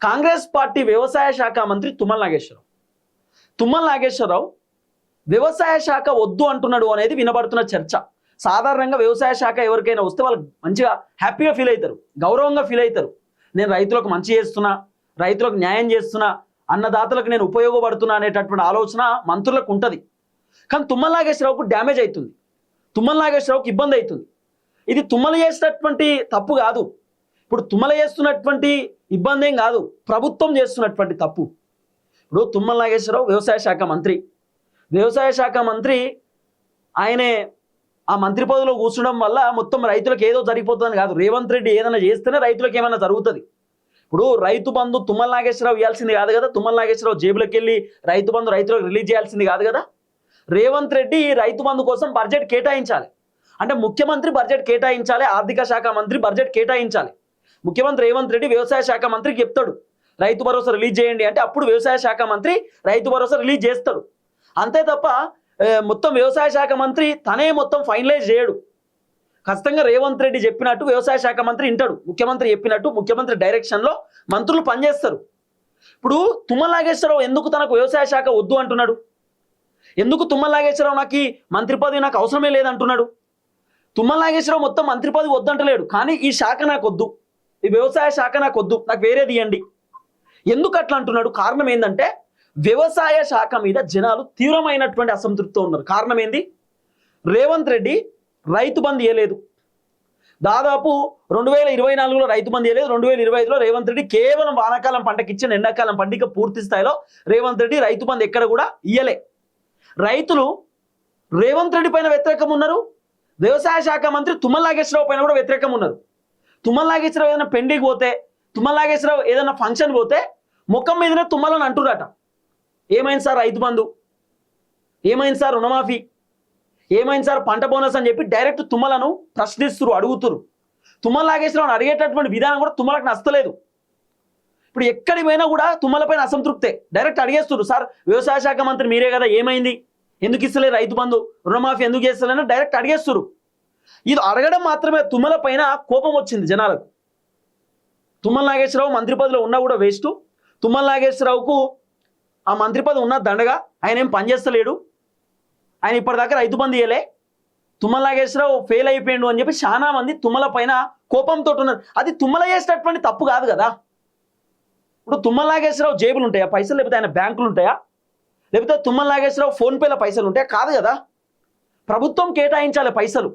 Congress party వ్యవసాయ శాఖ మంత్రి తుమ్మల నాగేశ్వరరావు వ్యవసాయ శాఖ వద్దు అంటున్నాడు అనేది వినబడుతున్న చర్చ. సాధారణంగా వ్యవసాయ శాఖ ఎవరికైనా వస్తే వాళ్ళు మంచిగా హ్యాపీగా ఫీల్ అవుతారు, గౌరవంగా ఫీల్ అవుతారు. నేను రైతులకు మంచి చేస్తున్నా, రైతులకు న్యాయం చేస్తున్నా, అన్నదాతలకు నేను ఉపయోగపడుతున్నా అనేటటువంటి ఆలోచన మంత్రులకు ఉంటుంది. కానీ తుమ్మల నాగేశ్వరరావుకు డ్యామేజ్ అవుతుంది, తుమ్మల నాగేశ్వరరావుకి ఇబ్బంది అవుతుంది. ఇది తుమ్మల చేసినటువంటి తప్పు కాదు, ఇప్పుడు తుమ్మల చేస్తున్నటువంటి ఇబ్బంది ఏం కాదు, ప్రభుత్వం చేస్తున్నటువంటి తప్పు. ఇప్పుడు తుమ్మల నాగేశ్వరరావు వ్యవసాయ శాఖ మంత్రి ఆయనే ఆ మంత్రి పదవిలో కూర్చోవడం వల్ల మొత్తం రైతులకు ఏదో జరిగిపోతుందని కాదు. రేవంత్ రెడ్డి ఏదైనా చేస్తేనే రైతులకు ఏమైనా జరుగుతుంది. ఇప్పుడు రైతు బంధు తుమ్మల నాగేశ్వరరావు ఇవ్వాల్సింది కాదు కదా, తుమ్మల నాగేశ్వరరావు జేబులోకి వెళ్ళి రైతు బంధు రైతులకు రిలీజ్ చేయాల్సింది కాదు కదా. రేవంత్ రెడ్డి రైతు బంధు కోసం బడ్జెట్ కేటాయించాలి అంటే ముఖ్యమంత్రి బడ్జెట్ కేటాయించాలి, ఆర్థిక శాఖ మంత్రి బడ్జెట్ కేటాయించాలి. ముఖ్యమంత్రి రేవంత్ రెడ్డి వ్యవసాయ శాఖ మంత్రికి చెప్తాడు రైతు భరోసా రిలీజ్ చేయండి అంటే, అప్పుడు వ్యవసాయ శాఖ మంత్రి రైతు భరోసా రిలీజ్ చేస్తాడు. అంతే తప్ప మొత్తం వ్యవసాయ శాఖ మంత్రి తనే మొత్తం ఫైనలైజ్ చేయడు. ఖచ్చితంగా రేవంత్ రెడ్డి చెప్పినట్టు వ్యవసాయ శాఖ మంత్రి వింటాడు, ముఖ్యమంత్రి చెప్పినట్టు ముఖ్యమంత్రి డైరెక్షన్లో మంత్రులు పనిచేస్తారు. ఇప్పుడు తుమ్మల నాగేశ్వరరావు ఎందుకు తనకు వ్యవసాయ శాఖ వద్దు అంటున్నాడు? ఎందుకు తుమ్మల నాగేశ్వరరావు నాకు ఈ మంత్రి పదవి నాకు అవసరమే లేదంటున్నాడు? తుమ్మల నాగేశ్వరరావు మొత్తం మంత్రి పదవి వద్దంటలేడు, కానీ ఈ శాఖ నాకు వద్దు, ఈ వ్యవసాయ శాఖ నాకు వద్దు, నాకు వేరేది ఇవ్వండి. ఎందుకు అట్లా అంటున్నాడు? కారణం ఏంటంటే వ్యవసాయ శాఖ మీద జనాలు తీవ్రమైనటువంటి అసంతృప్తితో ఉన్నారు. కారణం ఏంది? రేవంత్ రెడ్డి రైతు బంధు ఇవ్వలేదు, దాదాపు 2024లో రైతు బంధు ఇవ్వలేదు. 2025లో రేవంత్ రెడ్డి కేవలం వానాకాలం పంటకి ఇచ్చిన, ఎండాకాలం పంటకి పూర్తి స్థాయిలో రేవంత్ రెడ్డి రైతు బంధు ఎక్కడ కూడా ఇయ్యలే. రైతులు రేవంత్ రెడ్డి పైన వ్యతిరేకం ఉన్నారు, వ్యవసాయ శాఖ మంత్రి తుమ్మల నాగేశ్వరరావు పైన కూడా వ్యతిరేకం ఉన్నారు. తుమ్మల నాగేశ్వరరావు ఏదైనా పెండికి పోతే, తుమ్మల నాగేశ్వరరావు ఏదైనా ఫంక్షన్ పోతే ముఖం మీదనే తుమ్మలని అంటున్నారట. ఏమైంది సార్ రైతు బంధు, ఏమైంది సార్ రుణమాఫీ, ఏమైంది సార్ పంట బోనస్ అని చెప్పి డైరెక్ట్ తుమ్మలను ప్రశ్నిస్తురు, అడుగుతురు. తుమ్మల నాగేశ్వరరావుని అడిగేటటువంటి విధానం కూడా తుమ్మలకు నచ్చలేదు. ఇప్పుడు ఎక్కడికి పోయినా కూడా తుమ్మల పైన అసంతృప్తే, డైరెక్ట్ అడిగేస్తున్నారు. సార్ వ్యవసాయ శాఖ మంత్రి మీరే కదా, ఏమైంది, ఎందుకు ఇస్తలే రైతు బంధు, రుణమాఫీ ఎందుకు చేస్తలేని డైరెక్ట్ అడిగేస్తున్నారు. ఇది అడగడం మాత్రమే తుమ్మల పైన కోపం వచ్చింది జనాలకు. తుమ్మల నాగేశ్వరరావు మంత్రి పదవిలో ఉన్నా కూడా వేస్ట్, తుమ్మల నాగేశ్వరరావుకు ఆ మంత్రి పదవి ఉన్న దండగా, ఆయన ఏం పనిచేస్తలేడు, ఆయన ఇప్పటిదాకా రైతు బంధు ఇయ్యలే, తుమ్మల నాగేశ్వరరావు ఫెయిల్ అయిపోయాడు అని చెప్పి చాలా మంది తుమ్మల పైన కోపంతో ఉన్నారు. అది తుమ్మల చేసేటటువంటి తప్పు కాదు కదా. ఇప్పుడు తుమ్మల నాగేశ్వరరావు జేబులు ఉంటాయా పైసలు, లేకపోతే ఆయన బ్యాంకులు ఉంటాయా, లేకపోతే తుమ్మల నాగేశ్వరరావు ఫోన్పేలో పైసలు ఉంటాయా? కాదు కదా. ప్రభుత్వం కేటాయించాలి పైసలు.